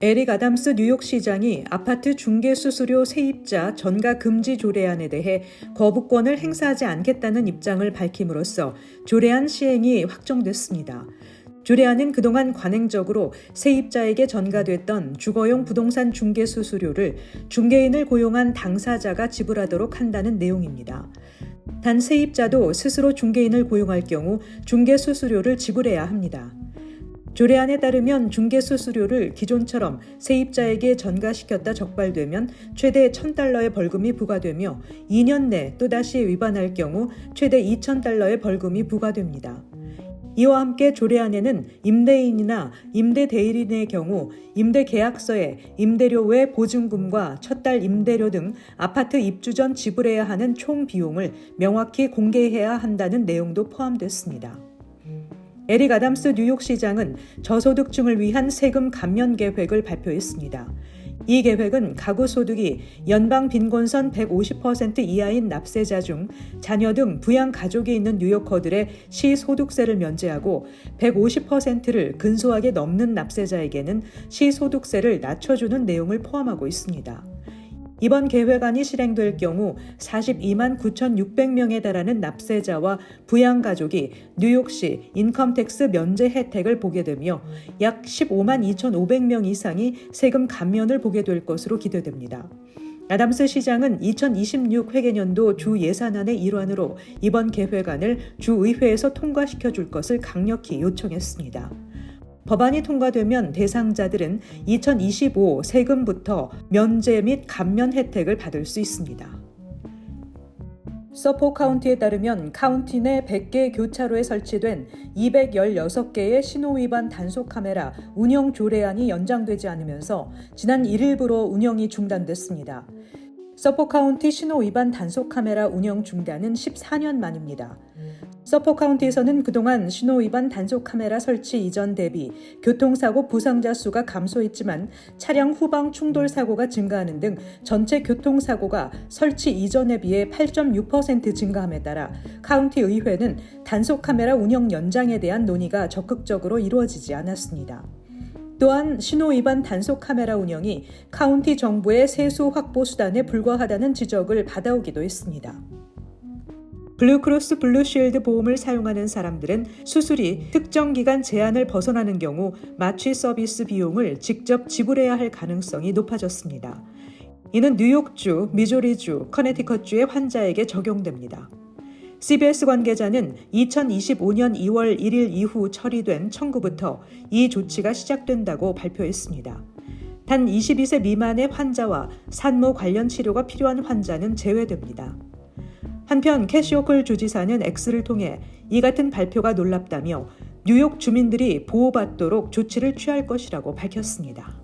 에릭 아담스 뉴욕시장이 아파트 중개수수료 세입자 전가 금지 조례안에 대해 거부권을 행사하지 않겠다는 입장을 밝힘으로써 조례안 시행이 확정됐습니다. 조례안은 그동안 관행적으로 세입자에게 전가됐던 주거용 부동산 중개수수료를 중개인을 고용한 당사자가 지불하도록 한다는 내용입니다. 단 세입자도 스스로 중개인을 고용할 경우 중개수수료를 지불해야 합니다. 조례안에 따르면 중개수수료를 기존처럼 세입자에게 전가시켰다 적발되면 최대 $1,000의 벌금이 부과되며 2년 내 또다시 위반할 경우 최대 $2,000의 벌금이 부과됩니다. 이와 함께 조례안에는 임대인이나 임대대리인의 경우 임대계약서에 임대료 외 보증금과 첫 달 임대료 등 아파트 입주 전 지불해야 하는 총 비용을 명확히 공개해야 한다는 내용도 포함됐습니다. 에릭 아담스 뉴욕시장은 저소득층을 위한 세금 감면 계획을 발표했습니다. 이 계획은 가구 소득이 연방 빈곤선 150% 이하인 납세자 중 자녀 등 부양 가족이 있는 뉴요커들의 시소득세를 면제하고 150%를 근소하게 넘는 납세자에게는 시소득세를 낮춰주는 내용을 포함하고 있습니다. 이번 계획안이 실행될 경우 42만 9,600명에 달하는 납세자와 부양가족이 뉴욕시 인컴텍스 면제 혜택을 보게 되며 약 15만 2,500명 이상이 세금 감면을 보게 될 것으로 기대됩니다. 아담스 시장은 2026 회계년도 주 예산안의 일환으로 이번 계획안을 주의회에서 통과시켜 줄 것을 강력히 요청했습니다. 법안이 통과되면 대상자들은 2025 세금부터 면제 및 감면 혜택을 받을 수 있습니다. 서포 카운티에 따르면 카운티 내 100개 교차로에 설치된 216개의 신호위반 단속 카메라 운영 조례안이 연장되지 않으면서 지난 1일부로 운영이 중단됐습니다. 서포 카운티 신호위반 단속 카메라 운영 중단은 14년 만입니다. 서포 카운티에서는 그동안 신호위반 단속 카메라 설치 이전 대비 교통사고 부상자 수가 감소했지만 차량 후방 충돌 사고가 증가하는 등 전체 교통사고가 설치 이전에 비해 8.6% 증가함에 따라 카운티 의회는 단속 카메라 운영 연장에 대한 논의가 적극적으로 이루어지지 않았습니다. 또한 신호위반 단속 카메라 운영이 카운티 정부의 세수 확보 수단에 불과하다는 지적을 받아오기도 했습니다. 블루크로스 블루쉴드 보험을 사용하는 사람들은 수술이 특정 기간 제한을 벗어나는 경우 마취 서비스 비용을 직접 지불해야 할 가능성이 높아졌습니다. 이는 뉴욕주, 미주리주, 커네티컷주의 환자에게 적용됩니다. CBS 관계자는 2025년 2월 1일 이후 처리된 청구부터 이 조치가 시작된다고 발표했습니다. 단 22세 미만의 환자와 산모 관련 치료가 필요한 환자는 제외됩니다. 한편 캐시 호클 주지사는 X를 통해 이 같은 발표가 놀랍다며 뉴욕 주민들이 보호받도록 조치를 취할 것이라고 밝혔습니다.